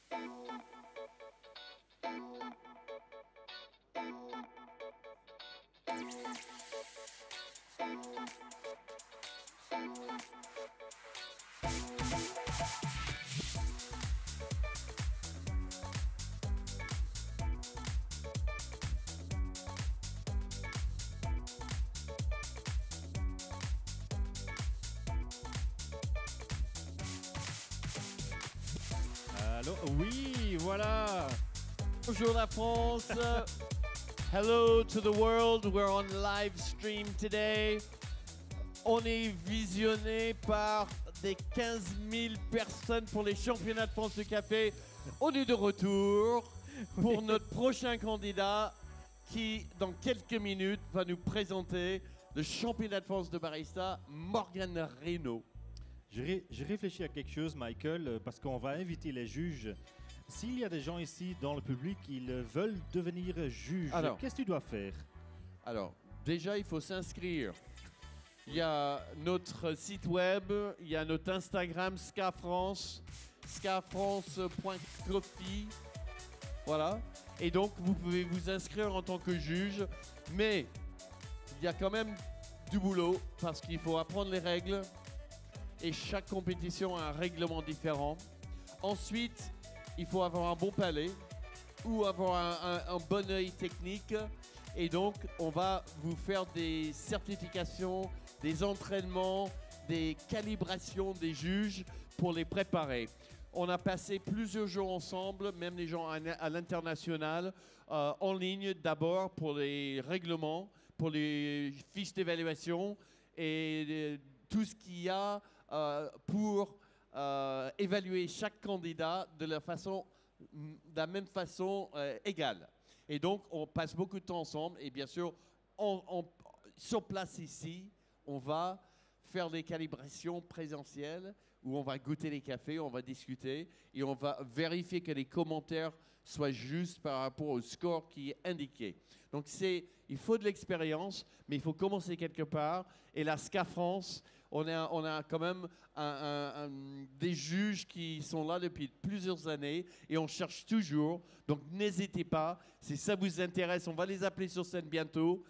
Allô? Oui, voilà. Bonjour la France. Hello to the world. We're on live stream today. On est visionné par des 15 000 personnes pour les championnats de France de café. On est de retour pour notre prochain candidat qui, dans quelques minutes, va nous présenter le championnat de France de barista, Morgan Reynaud. Je réfléchis à quelque chose, Michael, parce qu'on va inviter les juges. S'il y a des gens ici dans le public qui veulent devenir juges, qu'est-ce que tu dois faire? Alors, déjà, il faut s'inscrire. Il y a notre site web, il y a notre Instagram SCAFrance, scafrance.coffee. Voilà. Et donc, vous pouvez vous inscrire en tant que juge. Mais il y a quand même du boulot parce qu'il faut apprendre les règles. Et chaque compétition a un règlement différent. Ensuite, il faut avoir un bon palais ou avoir un bon œil technique. Et donc, on va vous faire des certifications, des entraînements, des calibrations des juges pour les préparer. On a passé plusieurs jours ensemble, même les gens à l'international, en ligne d'abord pour les règlements, pour les fiches d'évaluation et tout ce qu'il y a pour évaluer chaque candidat de la même façon égale. Et donc, on passe beaucoup de temps ensemble et bien sûr, sur place ici, on va faire des calibrations présentielles où on va goûter les cafés, on va discuter et on va vérifier que les commentaires soient justes par rapport au score qui est indiqué. Donc il faut de l'expérience, mais il faut commencer quelque part. Et la SCAFrance, on a quand même des juges qui sont là depuis plusieurs années et on cherche toujours. Donc n'hésitez pas, si ça vous intéresse, on va les appeler sur scène bientôt.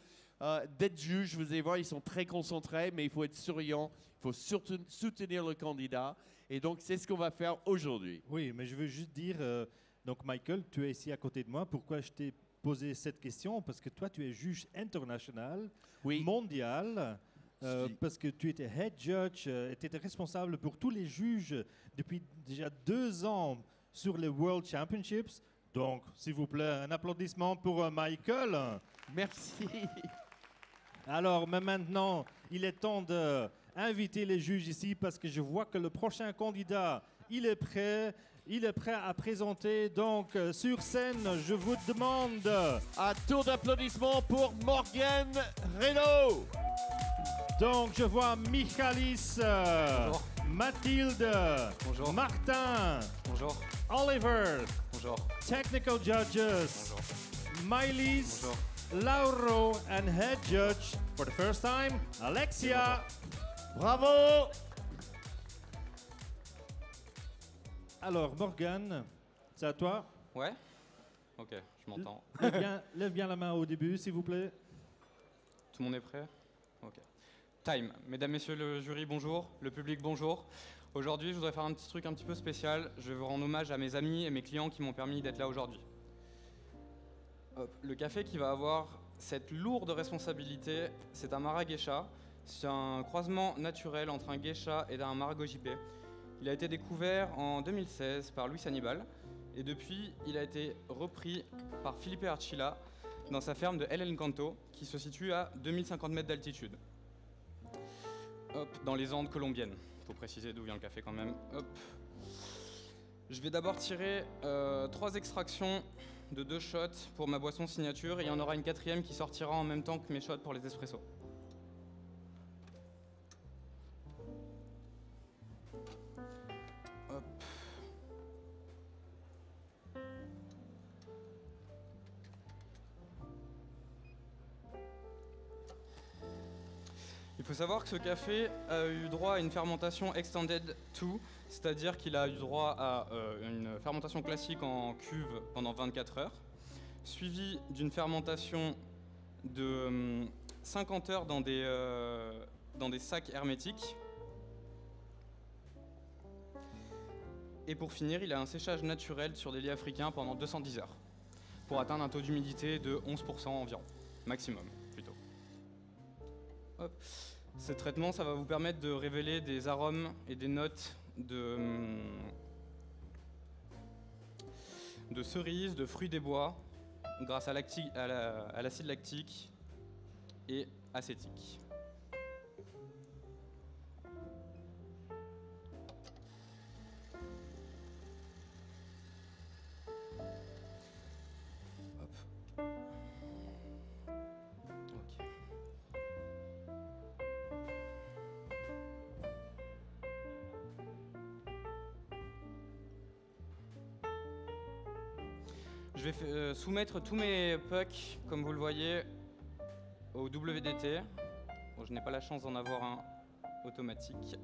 D'être juge, vous allez voir, ils sont très concentrés, mais il faut être souriant, il faut surtout soutenir le candidat. Et donc, c'est ce qu'on va faire aujourd'hui. Oui, mais je veux juste dire, donc Michael, tu es ici à côté de moi. Pourquoi je t'ai posé cette question? Parce que toi, tu es juge international, mondial, parce que tu étais head judge, tu étais responsable pour tous les juges depuis déjà 2 ans sur les World Championships. Donc, s'il vous plaît, un applaudissement pour Michael. Merci. Alors, mais maintenant, il est temps d'inviter les juges ici parce que je vois que le prochain candidat, il est prêt à présenter. Donc, sur scène, je vous demande... Un tour d'applaudissements pour Morgan Reynaud. Donc, je vois Michalis, Mathilde, Bonjour. Martin, Bonjour. Oliver, Bonjour. Technical Judges, Bonjour. Mylis, Bonjour. Lauro, and Head Judge, for the first time, Alexia. Bravo. Alors, Morgan, c'est à toi. Ouais? Ok, je m'entends. Lève bien la main au début, s'il vous plaît. Tout le monde est prêt? Ok. Time. Mesdames, messieurs le jury, bonjour. Le public, bonjour. Aujourd'hui, je voudrais faire un petit truc un petit peu spécial. Je veux rendre hommage à mes amis et mes clients qui m'ont permis d'être là aujourd'hui. Le café qui va avoir cette lourde responsabilité, c'est un Mara Geisha. C'est un croisement naturel entre un geisha et un Marago JP. Il a été découvert en 2016 par Luis Hannibal et depuis, il a été repris par Felipe Archila dans sa ferme de El Encanto qui se situe à 2050 mètres d'altitude. Hop, dans les Andes colombiennes. Faut préciser d'où vient le café quand même. Hop. Je vais d'abord tirer 3 extractions de 2 shots pour ma boisson signature et il y en aura une 4e qui sortira en même temps que mes shots pour les espressos. Hop. Il faut savoir que ce café a eu droit à une fermentation extended 2, c'est-à-dire qu'il a eu droit à une fermentation classique en cuve pendant 24 heures, suivie d'une fermentation de 50 heures dans des sacs hermétiques. Et pour finir, il a un séchage naturel sur des lits africains pendant 210 heures, pour atteindre un taux d'humidité de 11% environ, maximum plutôt. Hop. Ce traitement, ça va vous permettre de révéler des arômes et des notes de cerises, de fruits des bois, grâce à l'acide lactique et acétique. Je vais soumettre tous mes pucks, comme vous le voyez, au WDT. Bon, je n'ai pas la chance d'en avoir un automatique.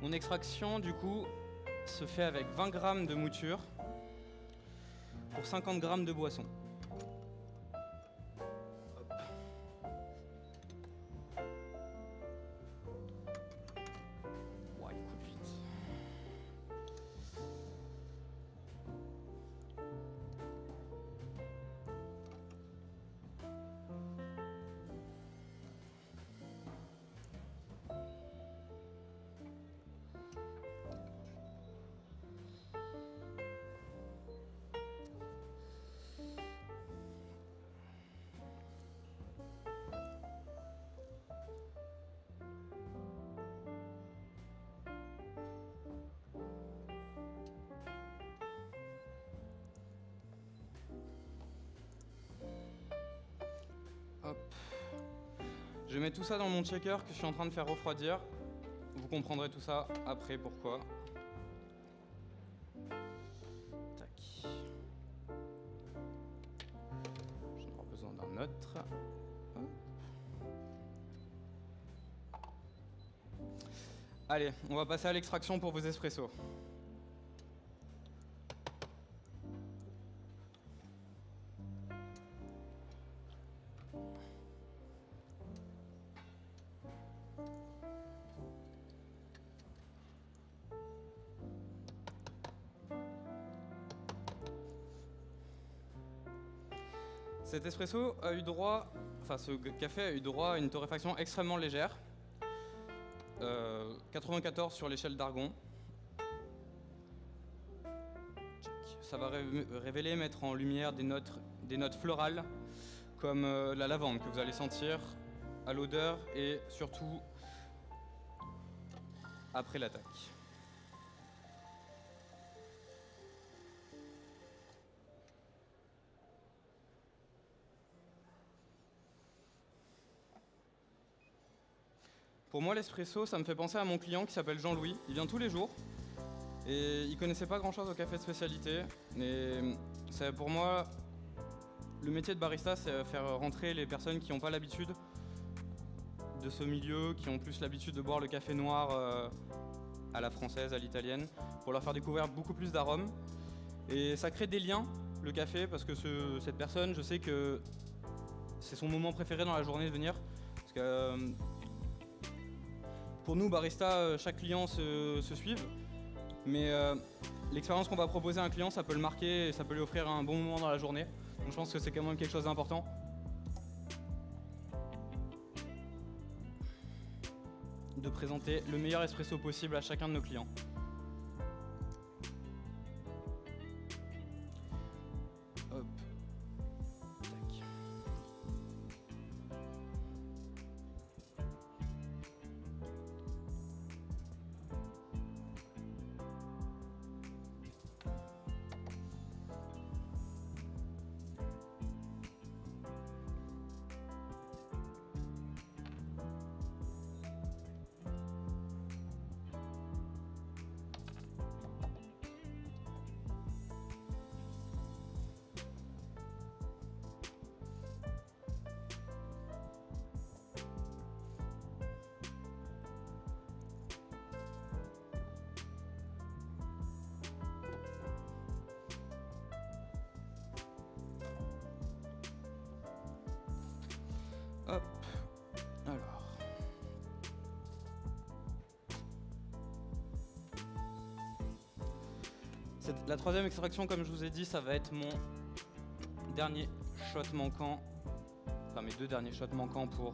Mon extraction, du coup, se fait avec 20 g de mouture pour 50 g de boisson. Hop. Ouais, il coule vite. Hop. Je mets tout ça dans mon shaker que je suis en train de faire refroidir. Vous comprendrez tout ça après pourquoi. Tac. J'en aurai besoin d'un autre. Hop. Allez, on va passer à l'extraction pour vos espressos. Cet espresso a eu droit, enfin ce café a eu droit à une torréfaction extrêmement légère, 94 sur l'échelle d'Argon. Ça va révéler, mettre en lumière des notes florales comme la lavande que vous allez sentir à l'odeur et surtout après l'attaque. Pour moi, l'espresso, ça me fait penser à mon client qui s'appelle Jean-Louis. Il vient tous les jours et il connaissait pas grand-chose au café de spécialité. Mais pour moi, le métier de barista, c'est faire rentrer les personnes qui n'ont pas l'habitude de ce milieu, qui ont plus l'habitude de boire le café noir à la française, à l'italienne, pour leur faire découvrir beaucoup plus d'arômes. Et ça crée des liens, le café, parce que cette personne, je sais que c'est son moment préféré dans la journée de venir. Parce que pour nous, baristas, chaque client se suive, mais l'expérience qu'on va proposer à un client, ça peut le marquer et ça peut lui offrir un bon moment dans la journée. Donc je pense que c'est quand même quelque chose d'important. De présenter le meilleur espresso possible à chacun de nos clients. Hop. Tac. La troisième extraction, comme je vous ai dit, ça va être mon dernier shot manquant. Enfin, mes 2 derniers shots manquants pour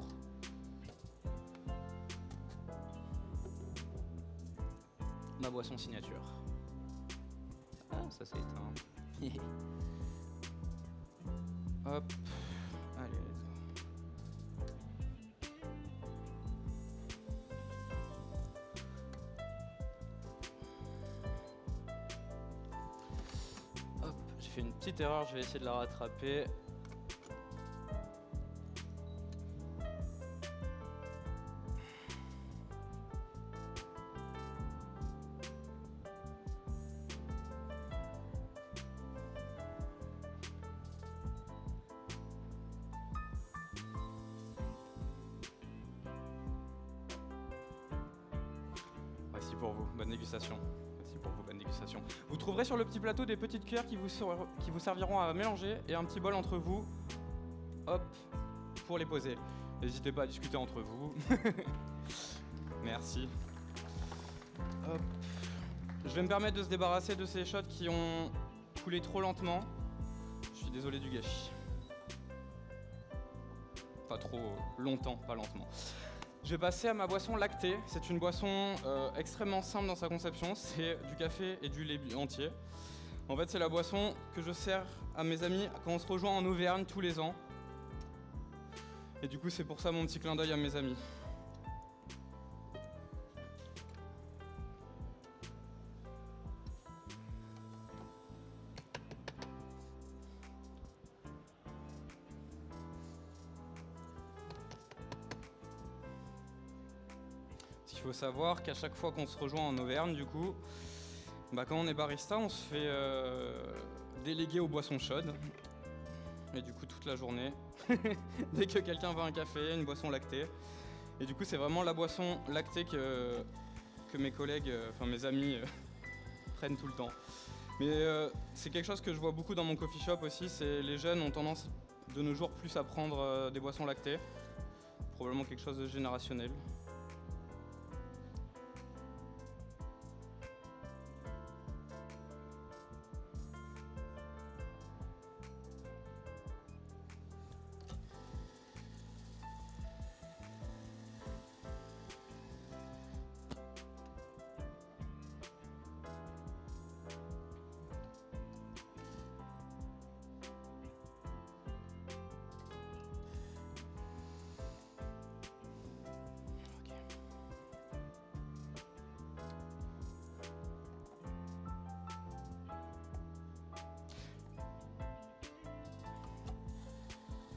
ma boisson signature. Ah, ça s'est éteint. Hop. Allez, let's go. Hop, j'ai fait une petite erreur, je vais essayer de la rattraper. Merci pour vous, bonne dégustation. Merci pour vous, bonne dégustation. Vous trouverez sur le petit plateau des petites cuillères qui vous serviront à mélanger et un petit bol entre vous, hop, pour les poser. N'hésitez pas à discuter entre vous. Merci. Hop. Je vais me permettre de se débarrasser de ces shots qui ont coulé trop lentement. Je suis désolé du gâchis. Pas trop longtemps, pas lentement. Je vais passer à ma boisson lactée. C'est une boisson extrêmement simple dans sa conception. C'est du café et du lait entier. En fait, c'est la boisson que je sers à mes amis quand on se rejoint en Auvergne tous les ans. Et du coup, c'est pour ça mon petit clin d'œil à mes amis. Il faut savoir qu'à chaque fois qu'on se rejoint en Auvergne, du coup, quand on est barista, on se fait déléguer aux boissons chaudes. Et du coup, toute la journée, dès que quelqu'un veut un café, une boisson lactée. Et du coup, c'est vraiment la boisson lactée que mes collègues, mes amis, prennent tout le temps. Mais c'est quelque chose que je vois beaucoup dans mon coffee shop aussi, c'est les jeunes ont tendance de nos jours plus à prendre des boissons lactées. Probablement quelque chose de générationnel.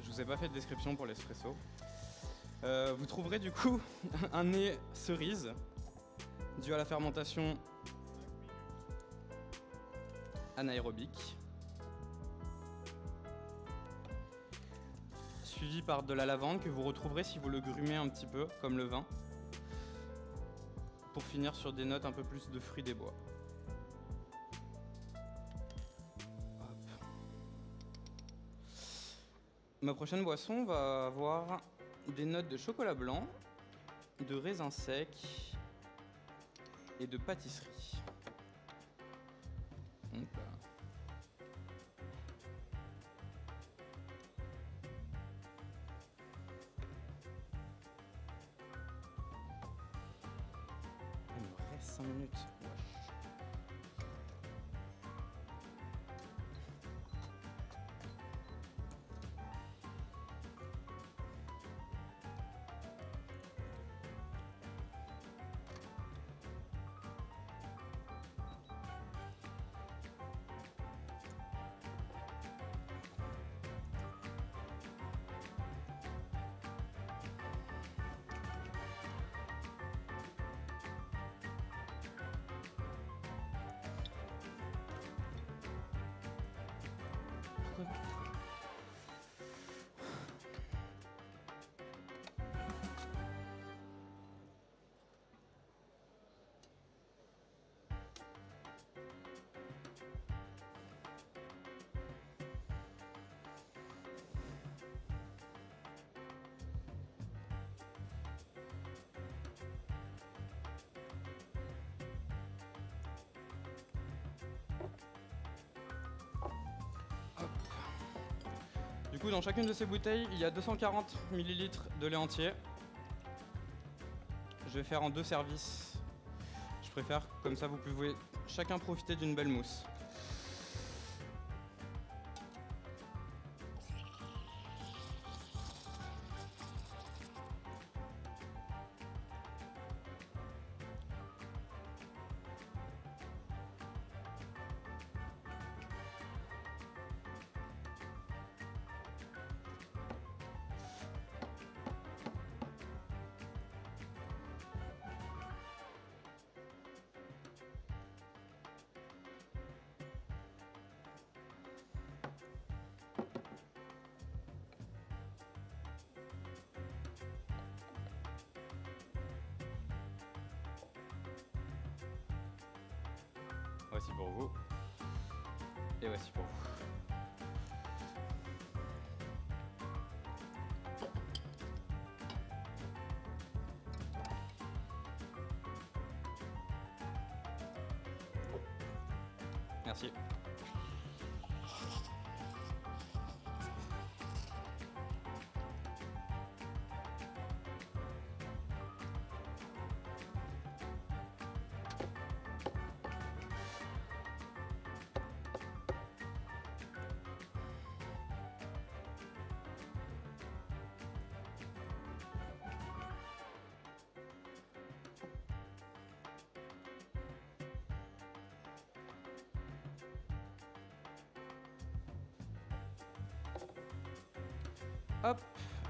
Je vous ai pas fait de description pour l'espresso. Vous trouverez du coup un nez cerise dû à la fermentation anaérobique, suivi par de la lavande que vous retrouverez si vous le grumez un petit peu comme le vin, pour finir sur des notes un peu plus de fruits des bois. Ma prochaine boisson va avoir des notes de chocolat blanc, de raisin sec et de pâtisserie. Donc, il me reste 5 minutes. coup, dans chacune de ces bouteilles, il y a 240 ml de lait entier. Je vais faire en 2 services. Je préfère, comme ça vous pouvez chacun profiter d'une belle mousse. Voici pour vous. Et voici pour vous. Merci. Hop,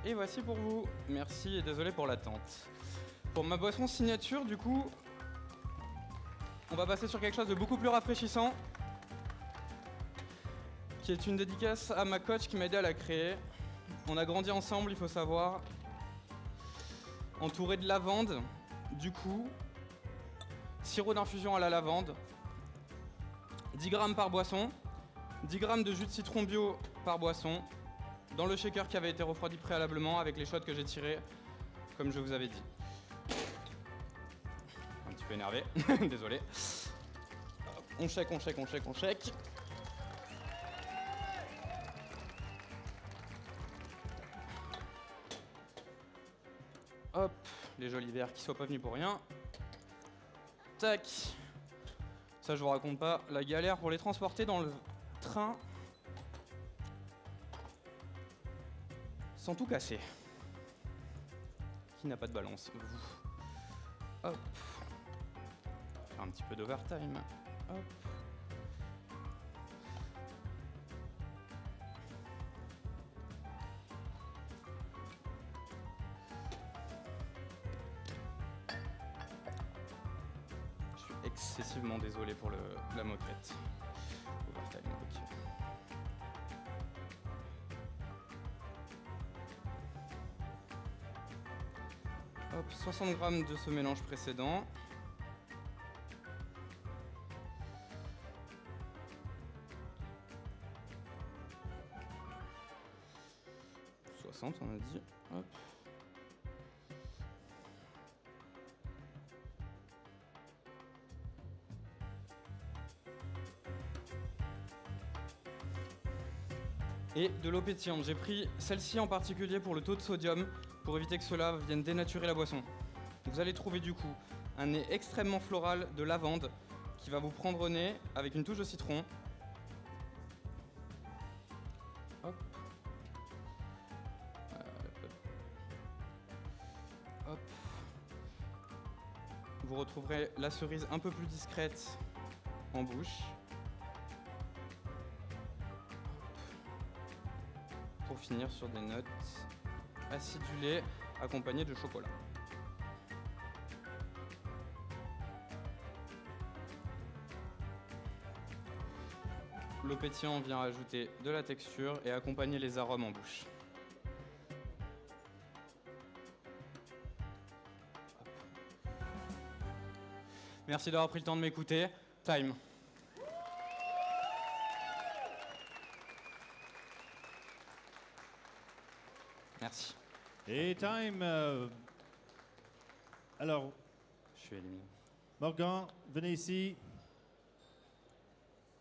et voici pour vous. Merci et désolé pour l'attente. Pour ma boisson signature, du coup, on va passer sur quelque chose de beaucoup plus rafraîchissant, qui est une dédicace à ma coach qui m'a aidé à la créer. On a grandi ensemble, il faut savoir, entouré de lavande, du coup, sirop d'infusion à la lavande, 10 grammes par boisson, 10 grammes de jus de citron bio par boisson, dans le shaker qui avait été refroidi préalablement avec les shots que j'ai tirés, comme je vous avais dit. Un petit peu énervé, désolé. On check, on check, on check, on check. Hop, les jolis verres qui soient pas venus pour rien. Tac. Ça, je vous raconte pas la galère pour les transporter dans le train. Sans tout casser. Qui n'a pas de balance? Vous. Hop. Faire un petit peu d'overtime. Hop. Je suis excessivement désolé pour la moquette. Overtime, ok. Hop, 60 grammes de ce mélange précédent. On a dit. Hop. Et de l'eau pétillante. J'ai pris celle-ci en particulier pour le taux de sodium, pour éviter que cela vienne dénaturer la boisson. Vous allez trouver du coup un nez extrêmement floral de lavande qui va vous prendre au nez avec une touche de citron. Hop. Hop. Vous retrouverez la cerise un peu plus discrète en bouche. Pour finir sur des notes acidulées accompagnées de chocolat. L'eau pétillante vient rajouter de la texture et accompagner les arômes en bouche. Merci d'avoir pris le temps de m'écouter. Time. Merci. Et time. Alors, je suis éliminé. Morgan, venez ici.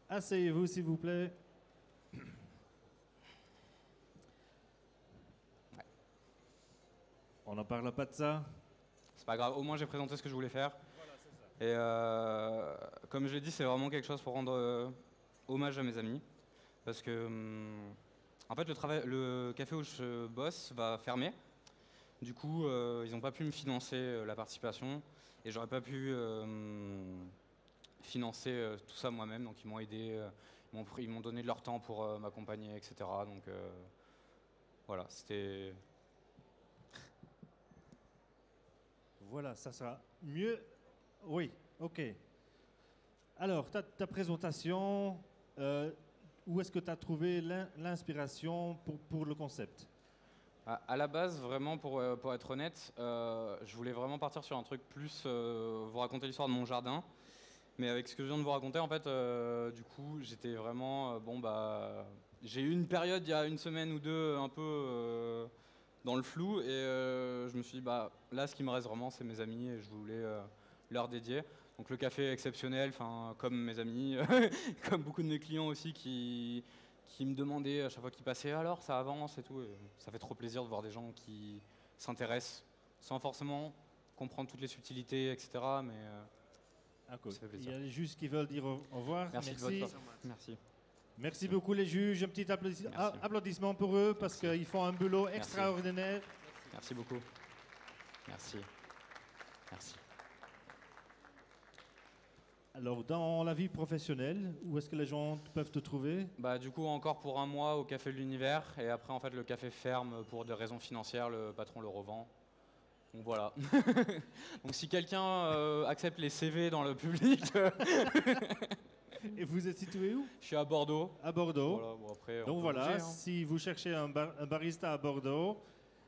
Asseyez-vous, s'il vous plaît. On n'en parle pas de ça. C'est pas grave, au moins j'ai présenté ce que je voulais faire. Voilà, c'est ça. Et comme je l'ai dit, c'est vraiment quelque chose pour rendre hommage à mes amis. Parce que, en fait, le café où je bosse va fermer. Du coup, ils n'ont pas pu me financer la participation. Et j'aurais pas pu financer tout ça moi-même. Donc ils m'ont aidé, ils m'ont donné de leur temps pour m'accompagner, etc. Donc voilà, c'était... Voilà, ça sera mieux. Oui, ok. Alors, ta présentation, où est-ce que tu as trouvé l'inspiration pour le concept? À la base, vraiment, pour être honnête, je voulais vraiment partir sur un truc plus, vous raconter l'histoire de mon jardin. Mais avec ce que je viens de vous raconter, en fait, du coup, j'étais vraiment, j'ai eu une période il y a une semaine ou deux un peu dans le flou, et je me suis dit, là, ce qui me reste vraiment, c'est mes amis, et je voulais leur dédier. Donc le café est exceptionnel, comme mes amis, comme beaucoup de mes clients aussi qui me demandaient à chaque fois qu'ils passaient, alors ça avance et tout. Et ça fait trop plaisir de voir des gens qui s'intéressent sans forcément comprendre toutes les subtilités, etc. Mais cool. Ça fait plaisir. Il y a les juges qui veulent dire au revoir. Merci. Merci. Merci beaucoup les juges. Un petit applaudissement pour eux parce qu'ils font un boulot extraordinaire. Merci beaucoup. Merci. Alors, dans la vie professionnelle, où est-ce que les gens peuvent te trouver? Du coup, encore pour un mois au Café de l'Univers. Et après, en fait, le café ferme pour des raisons financières. Le patron le revend. Donc voilà. Donc si quelqu'un accepte les CV dans le public... Et vous êtes situé où? Je suis à Bordeaux. À Bordeaux. Voilà, après, donc voilà, si vous cherchez un barista à Bordeaux,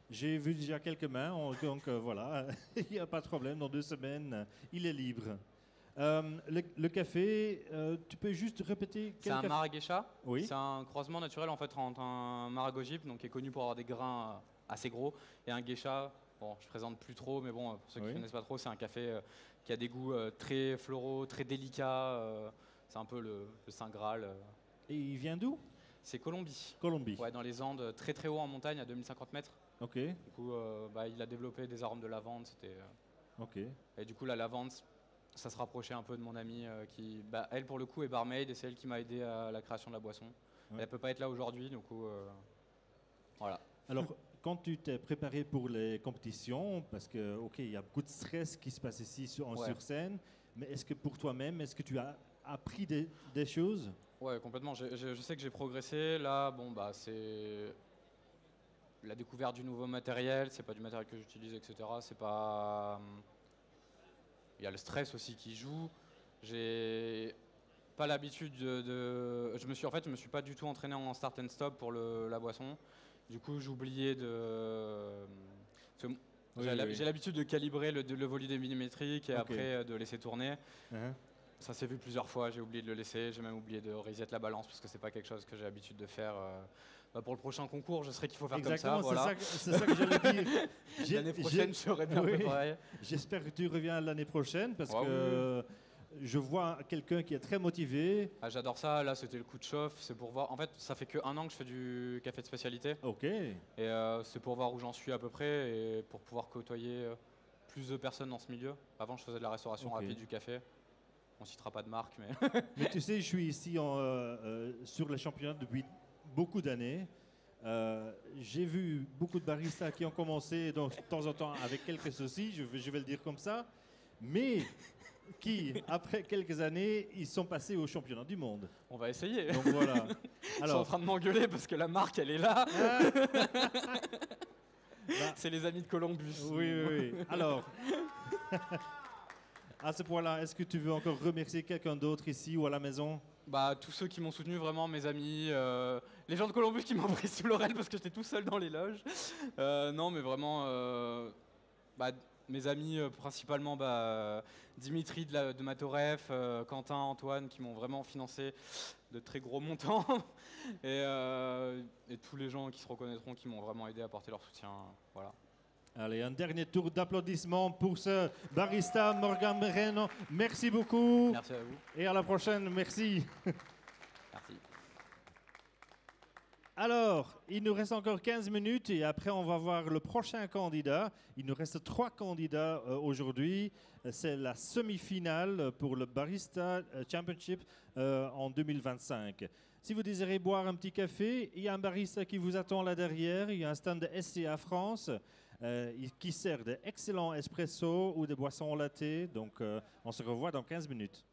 j'ai vu déjà quelques mains. Donc voilà, il n'y a pas de problème. Dans 2 semaines, il est libre. Le café, tu peux juste répéter C'est un Marrakesha. Oui. C'est un croisement naturel en fait entre un Maragojip, donc qui est connu pour avoir des grains assez gros, et un geisha. Bon, je présente plus trop, mais bon, pour ceux qui ne connaissent pas trop, c'est un café qui a des goûts très floraux, très délicats. C'est un peu le Saint Graal. Et il vient d'où? C'est Colombie. Colombie. Ouais, dans les Andes, très très haut en montagne, à 2050 mètres. Ok. Du coup, il a développé des arômes de lavande. Ok. Et du coup, la lavande, ça se rapprochait un peu de mon amie qui, elle pour le coup, est barmaid et c'est elle qui m'a aidé à la création de la boisson. Ouais. Elle peut pas être là aujourd'hui, du coup, voilà. Alors, quand tu t'es préparé pour les compétitions, parce que, ok, il y a beaucoup de stress qui se passe ici sur scène, mais est-ce que pour toi-même, est-ce que tu as appris des choses? Ouais, complètement. Je sais que j'ai progressé. Là, c'est la découverte du nouveau matériel. C'est pas du matériel que j'utilise, etc. C'est pas. Il y a le stress aussi qui joue. J'ai pas l'habitude je me suis pas du tout entraîné en start and stop pour la boisson. Du coup, j'oubliais j'ai l'habitude de calibrer le volume millimétrique et après de laisser tourner. Ça s'est vu plusieurs fois, j'ai oublié de le laisser, j'ai même oublié de reset la balance parce que c'est pas quelque chose que j'ai l'habitude de faire. Pour le prochain concours, je sais qu'il faut faire comme ça. Voilà. C'est ça que j'allais dire. L'année prochaine, je serai bien préparé. J'espère que tu reviens l'année prochaine parce que je vois quelqu'un qui est très motivé. J'adore ça, là c'était le coup de chauffe, c'est pour voir. En fait, ça fait que 1 an que je fais du café de spécialité. Ok. Et c'est pour voir où j'en suis à peu près et pour pouvoir côtoyer plus de personnes dans ce milieu. Avant, je faisais de la restauration rapide du café. On citera pas de marque, mais... Mais tu sais, je suis ici sur les championnats depuis beaucoup d'années. J'ai vu beaucoup de baristas qui ont commencé de temps en temps avec quelques soucis, je vais le dire comme ça, mais qui, après quelques années, ils sont passés au championnat du monde. On va essayer. Donc voilà. Ils sont en train de m'engueuler parce que la marque, elle est là. C'est les amis de Columbus. Oui. Alors... À ce point-là, est-ce que tu veux encore remercier quelqu'un d'autre ici ou à la maison? Tous ceux qui m'ont soutenu, vraiment, mes amis, les gens de Columbus qui m'ont pris sous l'oreille parce que j'étais tout seul dans les loges. Non, mais vraiment, mes amis, principalement Dimitri de Matoref, Quentin, Antoine, qui m'ont vraiment financé de très gros montants. Et tous les gens qui se reconnaîtront, qui m'ont vraiment aidé à apporter leur soutien. Voilà. Allez, un dernier tour d'applaudissements pour ce barista Morgan Moreno. Merci beaucoup. Merci à vous. Et à la prochaine. Merci. Merci. Alors, il nous reste encore 15 minutes et après on va voir le prochain candidat. Il nous reste 3 candidats aujourd'hui. C'est la semi-finale pour le Barista Championship en 2025. Si vous désirez boire un petit café, il y a un barista qui vous attend là derrière. Il y a un stand de SCA France qui sert d'excellents espresso ou de boissons latte. Donc on se revoit dans 15 minutes.